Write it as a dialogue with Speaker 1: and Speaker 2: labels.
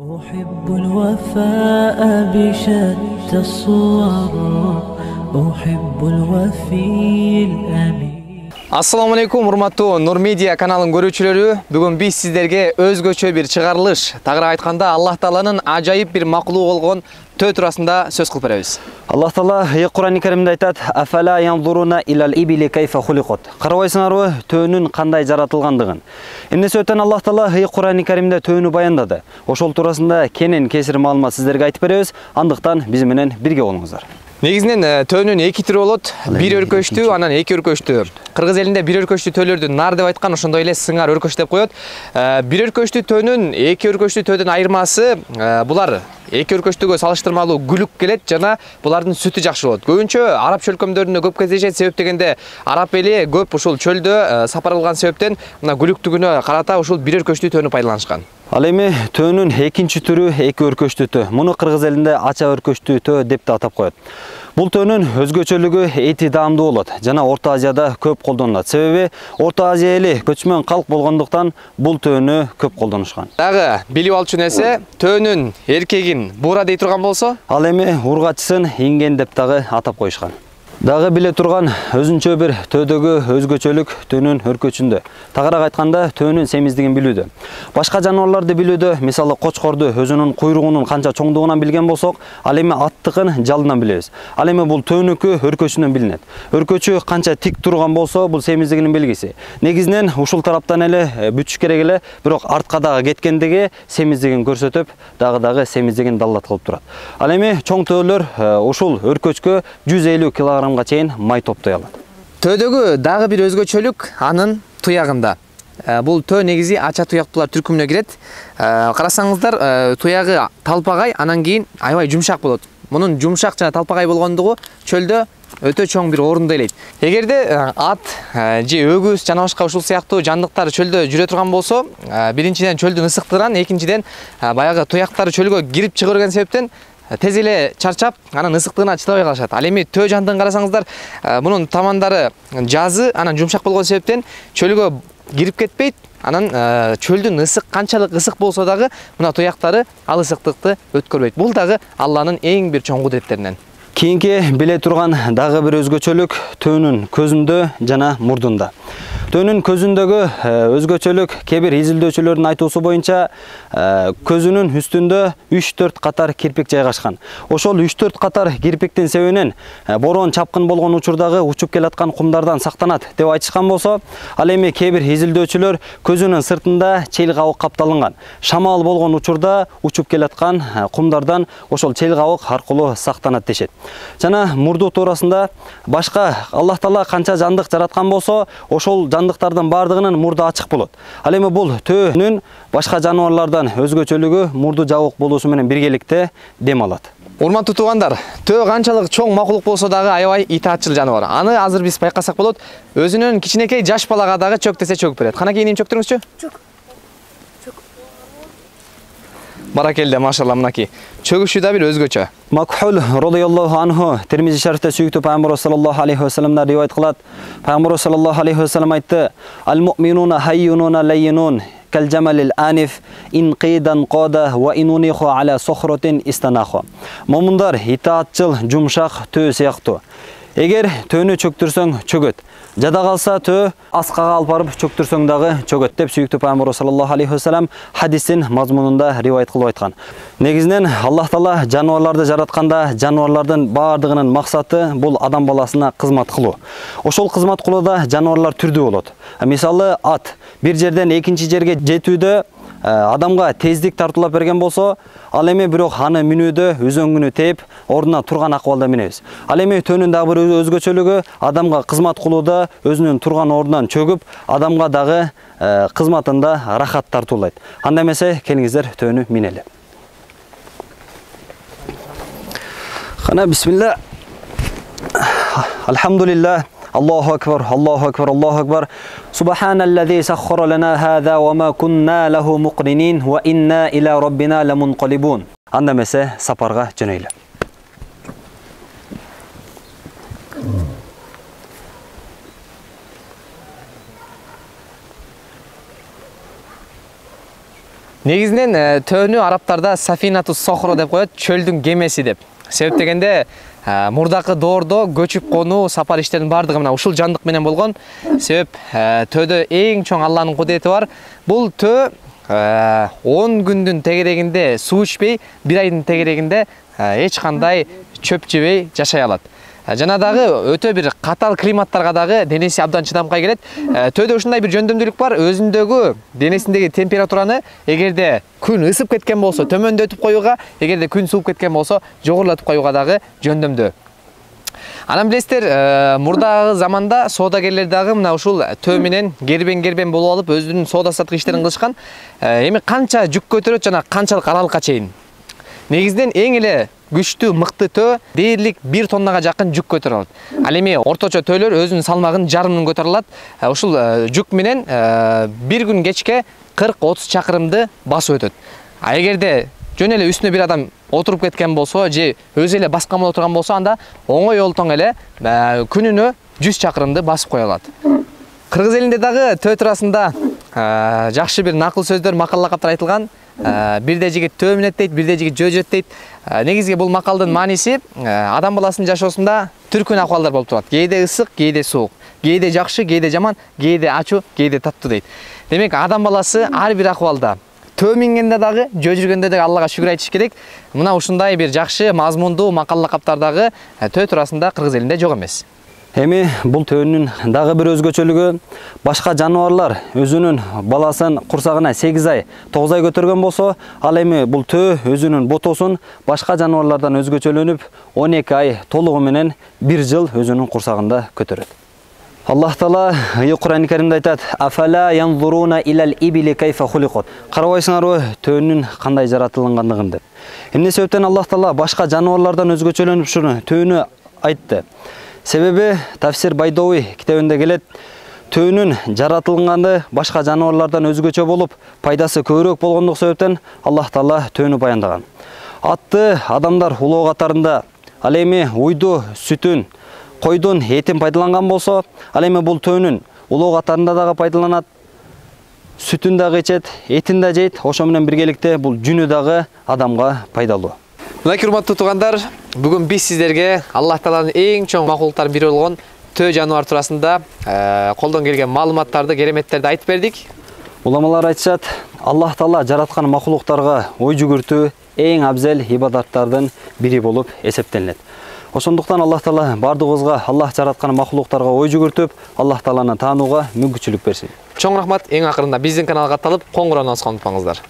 Speaker 1: أحب الوفاء بشتى الصور أحب الوفي الأمين.
Speaker 2: Assalamu alaikum, урматтуу Nur Media каналын көрүүчүлөрү. Бүгүн биз сиздерге өзгөчө бир чыгарылыш, тагыраак айтканда Аллах Тааланын ажайып бир макулугу болгон төө туурасында сөз кылып беребиз.
Speaker 3: Аллах Таала Кур'ан-ы Каримде айтат: "Афала янзуруна илал ибили кайфа хуликат." Карабайсыңарбы төөнүн кандай жаратылгандыгын. Эмнеси өтөн Аллах Таала Кур'ан-ы Каримде төөнү баяндады. Ошол туурасында кенен кесир маалымат сиздерге айтып беребиз. Андыктан биз менен бирге болуңуздар.
Speaker 2: Негизинен төөнүн эки түрү болот. Бир өркөчтүү, анан эки өркөчтүү. Кыргыз элинде бир өркөчтүү төөлөрдү нар деп айткан, ошондой эле сыңар өркөч деп коет. Бир өркөчтүү төөнүн эки өркөчтүү төөдөн айырмасы булар эки өркөчтүүгө салыштырмалуу күлүк келет жана булардын сүтү жакшы болот. Көбүнчө араб чөлкөмдөрүндө көп кездешет. Себеп дегенде араб эли көп ушул чөлдө сапар кылган себептен мына күлүктүгүнө карата ушул бир өркөчтүү төөнү пайдаланышкан.
Speaker 3: Ал эми төөнүн экинчи түрү эки өркөчтүү төө. Муну кыргыз элинде ача өркөчтүү төө деп да атап коет. Бул төөнүн өзгөчөлүгү эти даамдуу болот жана Орто Азияда көп колдонулат. Себеби Орто Азия эли көчмөн калк болгондуктан бул төөнү көп колдонушкан.
Speaker 2: Дагы билип алчу нерсе, төөнүн эркегин буура дей турган болсо,
Speaker 3: ал эми ургачысын инген деп дагы атап коюшкан. Дагы биле турган өзүнчө бир төөдөгү өзгөчөлүк төөнүн өркөчүндө. Тагыраак айтканда төөнүн семиздигин билүүдө. Башка жаныбарларды билүүдө, мисалы кочкорду өзүнүн куйругунун канча чоңдугунан билген болсок, ал эми аттыкын жалынан билебиз. Ал эми бул төөнүкү өркөчүнөн билинет. Өркөчү канча тик турган болсо, бул семиздигинин белгиси. Негизинен ушул тараптан эле бүтүш керек эле, бирок артка дагы кеткендиги семиздигин көрсөтүп, дагы семиздигин даллат кылып турат. Ал эми чоң төөлөр ушул өркөчкө 150 кг чейин май топтой алат.
Speaker 2: Төөдөгү дагы бир өзгөчөлүк анын туягында. Бул төө негизи ача туяктуулар түркүмүнө кирет. Карасаңыздар, туягы талпагай, анан кийин аябай жумшак болот. Мунун жумшак жана талпагай болгондугу чөлдө өтө чоң бир орунду ээлейт. Эгерде ат же өгүз жана башка ушул сыяктуу жандыктар чөлдө жүрө турган болсо, биринчиден чөлдүн ысыктыгынан, экинчиден баягы туяктары чөлгө кирип чыга берген себептен тез эле чарчап, анан ысыктыгына чыдабай калышат. Ал эми төө жандыгын карасаңыздар, мунун тамандары жазы, анан жумшак болгон себептен чөлгө кирип кетпейт. Анан чөлдүн канчалык ысык болсо дагы мына туяктары ал ысыктыкты өткөрбөйт. Бул дагы Алланын эң бир чоң кудуреттеринен.
Speaker 3: Кийинки биле турган дагы бир өзгөчөлүк төөнүн көзүндө жана мурдунда. Төөнүн көзүндөгү өзгөчөлүк кээ бир изилдөөчүлөрдүн айтуусу боюнча көзүнүн үстүндө 3-4 катар кирпик жайгашкан. Ошол 3-4 катар кирпиктин себебинен борон чапкын болгон учурдагы учуп келаткан кумдардан сактанат деп айтышкан болсо, ал эми кээ бир изилдөөчүлөр көзүнүн сыртында чел кабык капталынган. Шамал болгон учурда учуп келаткан кумдардан ошол чел кабык аркылуу сактанат дешет. Жана мурду туурасында башка Аллах Таала канча жандык жараткан болсо, ошол жандыктардын бардыгынын мурду ачык болот. Ал эми бул төөнүн башка жаныбарлардан өзгөчөлүгү мурду жабык болуусу менен биргеликте дем алат.
Speaker 2: Урматтуу туугандар, төө канчалык чоң макулук болсо дагы аябай итаатчыл жаныбар. Аны азыр биз байкасак болот. Өзүнүн кичинекей жаш балага дагы чөк десе чөгүп берет. Кана кийин чөктүрүңүзчү? Чөк. Баракелде, машалла, мынаки. Чөгүшү да бир өзгөчө.
Speaker 3: Макхул радияллаху анху Термизи шарифте сүйүктүү пайгамбар саллаллаху алейхи ва салламдан ривайет кылат. Пайгамбар саллаллаху алейхи ва саллам айтты: "Ал-муъминуна хайюнуна лайинун кал-джамалил аниф ин қидан қада ва инуниху аля сохротин истанаху." Момундар итаатчыл, жумшак төө сыяктуу. Эгер төөнү чөктүрсөң чөгөт. Жада калса төө аскага алып барып чөктүрсөң дагы чөгөт деп сүйүктүү пайгамбар саллаллаху алейхи ва саллам хадистин мазмунунда ривайет кылып айткан. Негизинен Аллах Таала жаныбарларды жаратканда жаныбарлардын бардыгынын максаты бул адам баласына кызмат кылуу. Ошол кызмат кылууда жаныбарлар түрдүү болот. Мисалы ат бир жерден экинчи жерге жетүүдө адамга тездик тартуулап берген болсо, ал эми бирок аны мүнүүдө өзөңгүнү тээп, ордуна турган акыбалда минебиз. Ал эми төөнүн дагы бир өзгөчөлүгү адамга кызмат кылууда өзүнүн турган ордунан чөгүп, адамга дагы кызматында рахат тартуулайт. Анда эмесе, келиңиздер төөнү минели. Кана бисмилла. Алхамдулиллах. Allahu akbar, Allahu akbar, Allahu akbar. Subhanallazi sakhkhara lana hadha wa ma kunna lahu muqrinin wa inna ila rabbina lamunqalibun. Анда эмесе сапарга жөнөйлү.
Speaker 2: Негизинен төөнү арабтарда сафинату сохро деп коет, чөлдүн кемеси деп. Себеп дегенде мурдакы доордо көчүп конуу, сапар иштеринин бардыгы мына ушул жандык менен болгон. Себеп төөдө эң чоң Алланын кудурети бар. Бул төө 10 күндүн тегерегинде суу ичпей, 1 айдын тегерегинде эч кандай чөп жебей жашай алат. Жана дагы өтө бир катал климаттарга дагы денеси абдан чыдамкай келет. Төөдө ушундай бир жөндөмдүүлүк бар, өзүндөгү денесиндеги температураны эгерде күн ысып кеткен болсо төмөндөтүп коюуга, эгерде күн сууп кеткен болсо жогорулатып коюуга дагы жөндөмдүү. Анан билесиздер, мурдагы заманда соодагерлер дагы мына ушул төө менен гербен болуп алып өзүнүн соода саттык иштерин кылышкан. Эми канча жүк көтөрөт жана канчалык аралыкка чейин. Негизинен эң эле күчтүү мыкты төө дээрлик 1 тоннага жакын жүк көтөрө алат. Ал эми орточо төөлөр өзүнүн салмагын жарымын көтөрө алат. Ушул жүк менен 1 күн кечке 40-30 чакырымды басып өтөт. А эгерде жөн эле үстүнө бир адам отуруп кеткен болсо же өзү эле баскан боло турган болсо, анда оңой олтоң эле күнүнө 100 чакырымды басып кое алат. Кыргыз элинде дагы төө туурасында жакшы бир накыл сөздөр, макал лакаптар айтылган. Бирде жигит төө минет дейт, бирде жигит жөөжөт дейт. Негизги бул макалдын мааниси адам баласынын жашоосунда түркүн акыбалдар болуп турат. Кээде ысык, кээде суук, кээде жакшы, кээде жаман, кээде ачуу, кээде таттуу дейт. Демек адам баласы ар бир акыбалда төө мингенде дагы, жөө жүргөндө дагы Аллага шүгүр айтыш керек. Мына ушундай бир жакшы мазмундуу макал лакаптар дагы төө туурасында кыргыз элинде жок эмес.
Speaker 3: Эми бул төөнүн дагы бир өзгөчөлүгү, башка жаныбарлар өзүнүн баласын курсагына 8 ай, 9 ай көтөргөн болсо, ал эми бул төө өзүнүн ботосун башка жаныбарлардан өзгөчөлөнүп 12 ай толугу менен 1 жыл өзүнүн курсагында көтөрөт. Аллах Таала Кур'ан-ы Каримде айтат: "Афала янзуруна илал ибили кайфа хуликат." Карабайсыңарбы төөнүн кандай жаратылгандыгын деп. Эмне себептен Аллах Таала башка жаныбарлардан өзгөчөлөнүп шуну төөнү айтты? Себеби Тафсир Байдауи китебинде келет, төөнүн жаратылганы башка жаныбарлардан өзгөчө болуп, пайдасы көбүрөөк болгондук себептен Аллах Таала төөнү баяндаган. Атты адамдар улоо катарында, ал эми уйду сүтүн, койдун этин пайдаланган болсо, ал эми бул төөнүн улоо катарында дагы пайдаланат, сүтүн дагы ичет, этин да жейт, ошо менен биргеликте бул жүнү дагы адамга пайдалуу.
Speaker 2: Мынакей урматтуу туугандар, бүгүн биз сиздерге Аллах Тааланын эң чоң макулуктарынын бири болгон төө жаныбар туурасында колдон келген маалыматтарды, кереметтерди айтып бердик.
Speaker 3: Уламалар айтышат, Аллах Таала жараткан макулуктарга ой жүгүртүү эң абзел ибадаттардын бири болуп эсептелет. Ошондуктан Аллах Таала бардыгыбызга Аллах жараткан макулуктарга ой жүгүртүп, Аллах Тааланы таанууга мүмкүнчүлүк берсин.
Speaker 2: Чоң рахмат. Эң акырында биздин каналга катталып, коңгуроonu басканды унутпаңыздар.